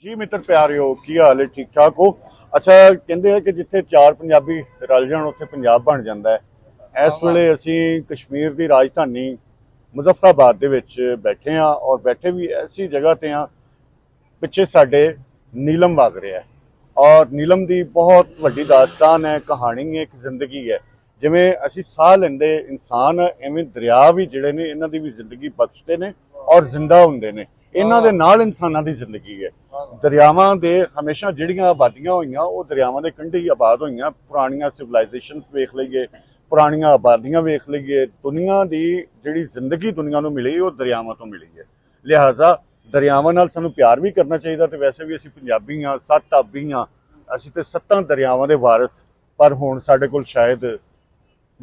जी मित्र प्यारिओ की हाल है ठीक ठाक हो। अच्छा कहते हैं कि जिथे चार पंजाबी रल जाण उत्थे पंजाब बन जाता है। इस वेले असी कश्मीर की राजधानी मुजफ्फराबाद दे विच बैठे हाँ और बैठे भी ऐसी जगह ते हाँ पिछे साडे नीलम वग रहा है और नीलम की बहुत वड्डी दास्तान है, कहानी है, एक जिंदगी है। जिमें असी साह लेंदे इंसान इवें दरिया भी जिहड़े ने इन्हां दी भी जिंदगी बख्शते ने और जिंदा हुंदे ने। इन्हां दे नाल इंसानां दी जिंदगी है। दरियावां दे हमेशा जिहड़ियां आबादियां होईयां वो दरियावां दे कंढे ही आबाद होईयां। पुरानियां सिविलाइजेशनस वेख लईए, पुरानियां आबादियां वेख लईए, दुनिया दी जिहड़ी जिंदगी दुनिया नूं मिली वो दरियावां तो मिली है। लिहाजा दरियावां नाल सानूं प्यार भी करना चाहिए। तो वैसे भी असी पंजाबी हाँ, सत्त टाबी हाँ, असी तो सत्तां दरियावां दे वारिस। पर हुण साडे कोल शायद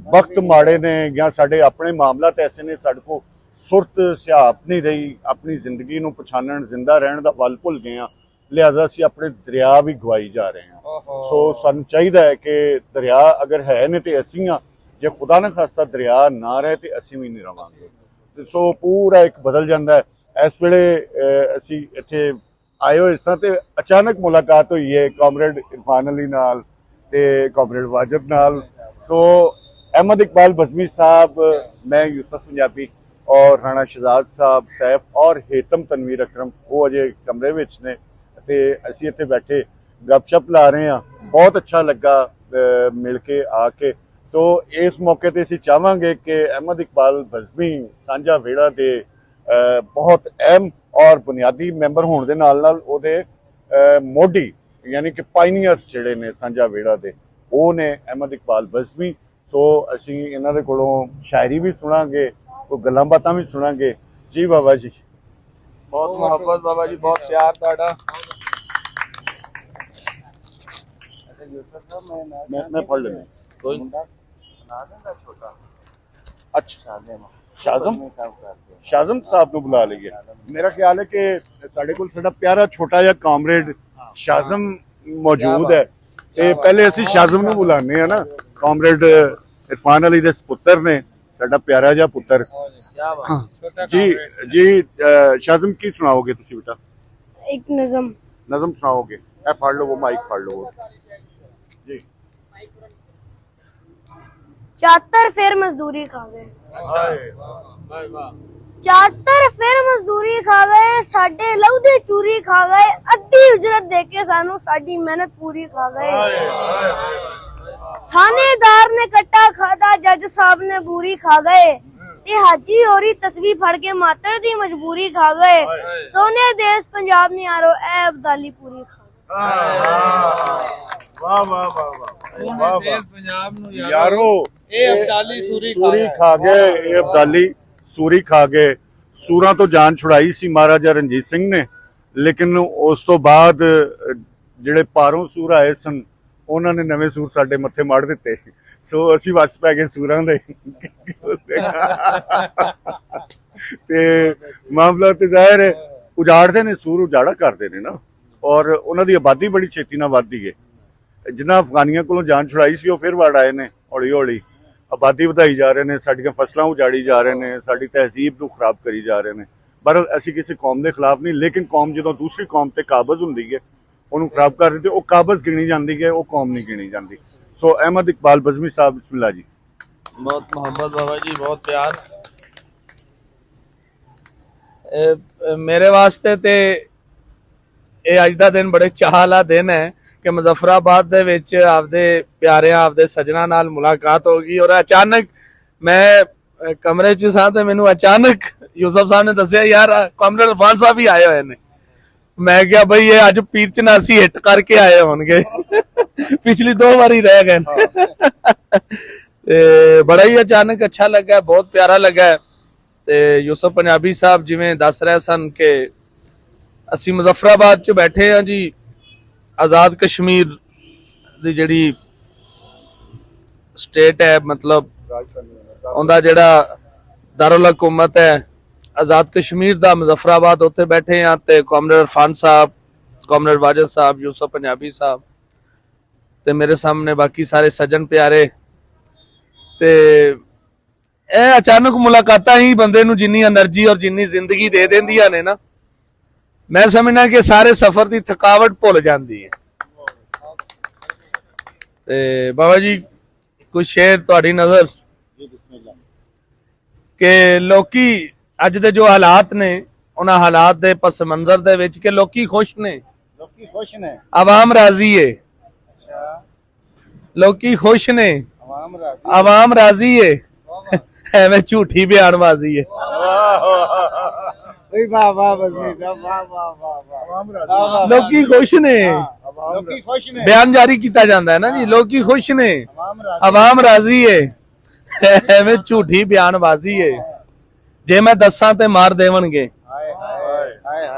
वक्त माड़े ने या साडे अपने मामलात ऐसे ने, साडे को सुरत सियाप नहीं रही, अपनी जिंदगी नूं पछाणन जिंदा रहण दा वल भुल गए हाँ। लिहाजा असी अपने दरिया भी गवाई जा रहे हैं। सो सानूं चाहिदा है कि दरिया अगर है ने तो असी हाँ, जे खुदा ना खास्ता दरिया ना रहे तो असी भी नहीं रवांगे। सो पूरा एक बदल जाता है। इस वेले असी इत्थे आए हुए सां ते अचानक मुलाकात हुई है कॉमरेड इरफान अली नाल ते कॉमरेड वाजिब नाल। सो अहमद इकबाल बज़मी साहब, मैं यूसुफ पंजाबी और राणा शहजाद साहब सैफ और हेतम तनवीर अकरम वो अजे कमरे विच ने ते असी इत्थे बैठे गपशप ला रहे हैं। बहुत अच्छा लगा मिल के आके। सो इस मौके ते असी चाहांगे कि अहमद इकबाल बज़मी सांझा वेड़ा दे बहुत अहम और बुनियादी मैंबर होने के नाल नाल ओहदे मोढी यानी कि पाइनियर्स जिहड़े ने सांझा वेड़ा दे वो ने अहमद इकबाल बज़मी। सो असी इन्हां दे कोलों शायरी भी सुनांगे, कोई गल्लां बातां भी सुनांगे। जी बाबा जी, बहुत मोहब्बत बाबा जी, बहुत प्यार तुहाडा। मैं पढ़ लेना कोई अच्छा शाज़म साहब को बुला लीए। मेरा ख्याल है कि साढ़े कोल साडा प्यारा छोटा जिहा कॉमरेड शाज़म मौजूद है। ते पहले असी शाज़म नूं बुलाने हैं ना, कॉमरेड इरफान अली दे पुत्तर ने, साडा प्यारा जिहा पुत्तर। जी जी शाज़म की सुनाओगे तुसी बेटा? एक नज़म नज़म सुनाओगे? ए फड़ लो वो माइक फड़ लो जी। चातर फिर मजदूरी खा गए, चातर फिर मजदूरी खा गए, साडे लहू दी चूरी खा गए, अद्धी उजरत देके सानू साडी मेहनत पूरी खा गए। थानेदार ने कट्टा खादा, जज साहब ने बूरी खा गए, ते हाजी होरी तस्वीर फड़ के मातर दी मजबूरी खा गए। सोने देश पंजाब ने यारो ए अब्दाली पूरी खा वाह वाह वाह वाह वाह पंजाब नूं यारो ए अब्दाली सूरी खा गए, ए अब्दाली सूरी खा गए। सूरां तो जान छुड़ाई सी महाराजा रणजीत सिंह ने, लेकिन उस तो बाद जिहड़े पारों सूर आए सन उन्हां ने नवे सूर साडे मत्थे मार दिते। सो असी वस पै गए सूरां दे ते मामला ते जाहिर है उजाड़ते ने सूर, उजाड़ा करते ने ना, और उन्हां दी आबादी बड़ी छेती नाल वधदी है। जिन्हां अफगानियां कोलों जान छुड़ाई सी फिर वड़ आए ने, हौली हौली आबादी वधाई जा रहे हैं, साडियां फसलां उजाड़ी जा रहे हैं, साडी तहजीब नूं खराब करी जा रहे हैं। पर असी किसी कौम के खिलाफ नहीं, लेकिन कौम जो दूसरी कौम ते काबज़ हुंदी है उन्होंने खराब कर रही, वो काबज़ गिनी जाती है, वो कौम नहीं गिनी जाती। सो अहमद इकबाल बज़मी साहब बिस्मिल्लाह जी। बहुत मोहब्बत बाबा जी, बहुत प्यार। मेरे वास्ते ते ये अज दा दिन बड़े चाह वाला दिन है कि मुजफ्फराबाद दे विच आपदे प्यारियां आपदे सजना नाल मुलाकात होगी। और अचानक मैं कमरे च सा ते मैनू अचानक यूसुफ साहब ने दसिया यार कॉमरेड इरफान साहब भी आए हुए ने। मैं क्या भाई ये अज पीर चनासी हिट करके आए होंगे पिछली 2 बारी रह गए बड़ा ही अचानक अच्छा लगा, बहुत प्यारा लगा। ते यूसुफ पंजाबी साहब जिवें दस रहे सन के असी मुजफ्फराबाद च बैठे हाँ जी, आजाद कश्मीर दी जिहड़ी स्टेट है, मतलब उनका जिहड़ा दारुल हुकूमत है आजाद कश्मीर दा मुजफ्फराबाद, उत्थे बैठे हैं। ते कॉमरेड इरफान साहब, कॉमरेड वाजिद साहब, यूसुफ पंजाबी साहब ते मेरे सामने बाकी सारे सज्जन प्यारे। ते अचानक मुलाकातां ही बंदे नूं जिन्नी एनर्जी और जिन्नी जिंदगी दे देंदियां ने ना, ਮੈਂ ਸਮਝਣਾ ਕਿ ਸਾਰੇ ਸਫ਼ਰ ਦੀ ਥਕਾਵਟ ਭੁੱਲ ਜਾਂਦੀ ਹੈ। ਤੇ ਬਾਬਾ ਜੀ ਕੁਝ ਸ਼ੇਰ ਤੁਹਾਡੀ ਨਜ਼ਰ ਕਿ ਲੋਕੀ ਅੱਜ ਦੇ ਜੋ ਹਾਲਾਤ ਨੇ ਉਹਨਾਂ ਹਾਲਾਤ ਦੇ ਪਸ ਮੰਜ਼ਰ ਦੇ ਵਿੱਚ ਕਿ ਲੋਕੀ ਖੁਸ਼ ਨੇ, ਆਵਾਮ ਰਾਜ਼ੀ ਹੈ, ਲੋਕੀ ਖੁਸ਼ ਨੇ, ਆਵਾਮ ਰਾਜ਼ੀ ਹੈ, ਐਵੇਂ ਝੂਠੀ ਬਿਆਨਬਾਜ਼ੀ ਹੈ। ਲੋਕੀ ਖੁਸ਼ ਨੇ, ਬਿਆਨ ਜਾਰੀ ਕੀਤਾ ਜਾਂਦਾ ਹੈ ਨਾ ਜੀ, ਲੋਕੀ ਖੁਸ਼ ਨੇ, ਆਵਾਮ ਰਾਜ਼ੀ ਹੈ, ਐਵੇਂ ਝੂਠੀ ਬਿਆਨਬਾਜ਼ੀ ਹੈ। ਜੇ ਮੈਂ ਦੱਸਾਂ ਤੇ ਮਾਰ ਦੇਵਣਗੇ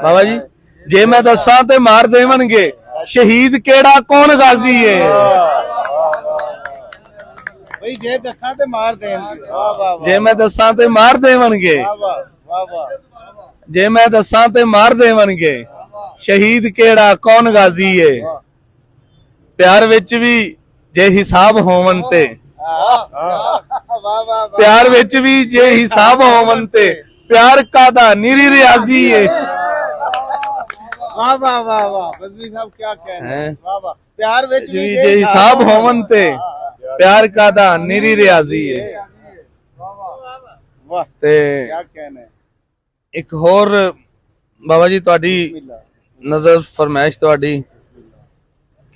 ਬਾਬਾ ਜੀ, ਜੇ ਮੈਂ ਦੱਸਾਂ ਤੇ ਮਾਰ ਦੇਵਣਗੇ, ਸ਼ਹੀਦ ਕਿਹੜਾ ਕੌਣ ਗਾਜ਼ੀ ਹੈ। ਜੇ ਦੱਸਾਂ ਤੇ ਮਾਰ ਦੇਣਗੇ, ਜੇ ਮੈਂ ਦੱਸਾਂ ਤੇ ਮਾਰ ਦੇਵਣਗੇ, ਜੇ ਮੈਂ ਦੱਸਾਂ ਤੇ ਮਾਰ ਦੇਵਣਗੇ, ਸ਼ਹੀਦ ਕਿਹੜਾ ਕੌਣ ਗਾਜ਼ੀ ਏ। ਪਿਆਰ ਵਿੱਚ ਵੀ ਜੇ ਹਿਸਾਬ ਹੋਵਨ ਤੇ, ਪਿਆਰ ਵਿੱਚ ਵੀ ਜੇ ਹਿਸਾਬ ਹੋਵਨ ਤੇ, ਪਿਆਰ ਕਾਦਾ ਨਿਰੀ ਰਿਆਜ਼ੀ ਏ। ਵਾਹ ਵਾਹ ਵਾਹ ਵਾਹ ਬਦਲੀ ਸਾਹਿਬ ਕੀ ਕਹਿਣਾ, ਵਾਹ ਵਾਹ। ਪਿਆਰ ਵਿੱਚ ਵੀ ਜੇ ਹਿਸਾਬ ਹੋਵਨ ਤੇ, ਪਿਆਰ ਕਾਦਾ ਨਿਰੀ ਰਿਆਜ਼ੀ ਏ। ਵਾਹ ਤੇ ਕੀ ਕਹਿਣਾ। ਇੱਕ ਹੋਰ ਬਾਬਾ ਜੀ ਤੁਹਾਡੀ ਨਜ਼ਰ ਫਰਮਾਇਸ਼ ਤੁਹਾਡੀ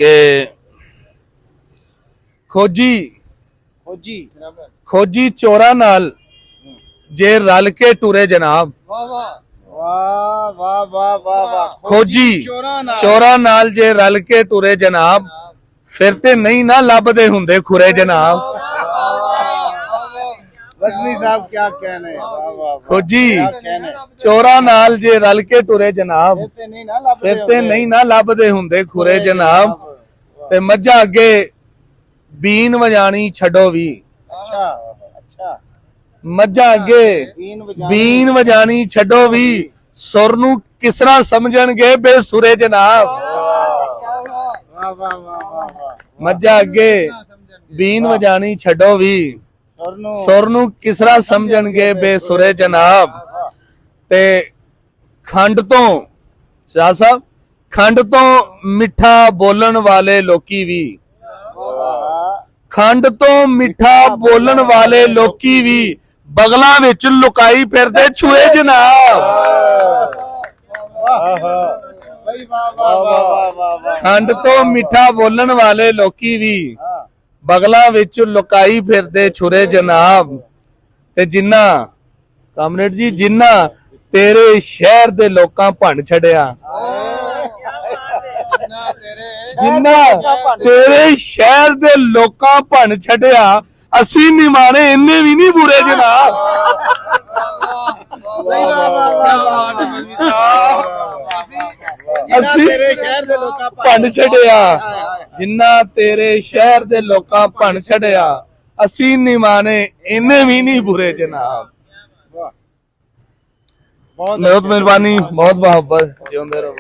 ਕਿ ਖੋਜੀ ਚੋਰਾਂ ਨਾਲ ਜੇ ਰਲ ਕੇ ਟੁਰੇ ਜਨਾਬ, ਵਾਹ ਵਾਹ ਵਾਹ ਵਾਹ ਵਾਹ ਵਾਹ। ਖੋਜੀ ਚੋਰਾਂ ਨਾਲ ਜੇ ਰਲ ਕੇ ਟੁਰੇ ਜਨਾਬ, ਫਿਰ ਤੇ ਨਹੀਂ ਨਾ ਲੱਭਦੇ ਹੁੰਦੇ ਖੁਰੇ ਜਨਾਬ। ਬਦਲੀ ਸਾਹਿਬ ਕੀ ਕਹਿਣਾ, ਵਾਹ ਵਾਹ। ਖੋਜੀ ਚੋਰਾਂ ਨਾਲ ਜੇ ਰਲ ਕੇ ਟੁਰੇ ਜਨਾਬ, ਫਿਰ ਤੇ ਨਹੀਂ ਨਾ ਲੱਭਦੇ ਹੁੰਦੇ ਖੁਰੇ ਜਨਾਬ। ਤੇ ਮੱਝਾਂ ਅੱਗੇ ਬੀਨ ਵਜਾਣੀ ਛੱਡੋ ਵੀ, ਮੱਝਾਂ ਅੱਗੇ ਬੀਨ ਵਜਾਣੀ ਛੱਡੋ ਵੀ, ਸੁਰ ਨੂੰ ਕਿਸ ਤਰ੍ਹਾਂ ਸਮਝਣਗੇ ਬੇਸੁਰੇ ਜਨਾਬ। ਮੱਝਾਂ ਅੱਗੇ ਬੀਨ ਵਜਾਣੀ ਛੱਡੋ ਵੀ, ਸੁਰ ਨੂੰ ਕਿਸ ਤਰ੍ਹਾਂ ਸਮਝਣਗੇ ਬੇਸੁਰੇ ਜਨਾਬ। ਤੇ ਖੰਡ ਤੋਂ ਸ਼ਾਹ ਸਾਹਿਬ, ਖੰਡ ਤੋਂ ਮਿੱਠਾ ਬੋਲਣ ਵਾਲੇ ਲੋਕੀ ਵੀ, ਖੰਡ ਤੋਂ ਮਿੱਠਾ ਬੋਲਣ ਵਾਲੇ ਲੋਕੀ ਵੀ, ਬਗਲਾਂ ਵਿੱਚ ਲੁਕਾਈ ਫਿਰਦੇ ਛੁਏ ਜਨਾਬ। ਖੰਡ ਤੋਂ ਮਿੱਠਾ ਬੋਲਣ ਵਾਲੇ ਲੋਕੀ ਵੀ, ਬਗਲਾਂ ਵਿੱਚ ਲੁਕਾਈ ਫਿਰਦੇ ਛੁਰੇ ਜਨਾਬ। ਤੇ ਜਿੰਨਾ ਕਾਮਰੇਡ ਜੀ, ਜਿੰਨਾ ਤੇਰੇ ਸ਼ਹਿਰ ਦੇ ਲੋਕਾਂ ਭੰਡ ਛੱਡਿਆ, ਜਿੰਨਾ ਤੇਰੇ ਸ਼ਹਿਰ ਦੇ ਲੋਕਾਂ ਭੰਡ ਛੱਡਿਆ, ਅਸੀਂ ਨਿਮਾਣੇ ਇੰਨੇ ਵੀ ਨਹੀਂ ਬੁਰੇ ਜਨਾਬ। ਅਸੀਂ ਭੰਡ ਛੱਡਿਆ, ਜਿੰਨਾ ਤੇਰੇ ਸ਼ਹਿਰ ਦੇ ਲੋਕਾਂ ਭੰਡ ਛੱਡਿਆ, ਅਸੀਂ ਨਿਮਾਣੇ ਇੰਨੇ ਵੀ ਨਹੀਂ ਬੁਰੇ ਜਨਾਬ। ਬਹੁਤ ਮਿਹਰਬਾਨੀ, ਬਹੁਤ ਮੁਹੱਬਤ, ਜਿਉਂਦੇ ਰਹੋ।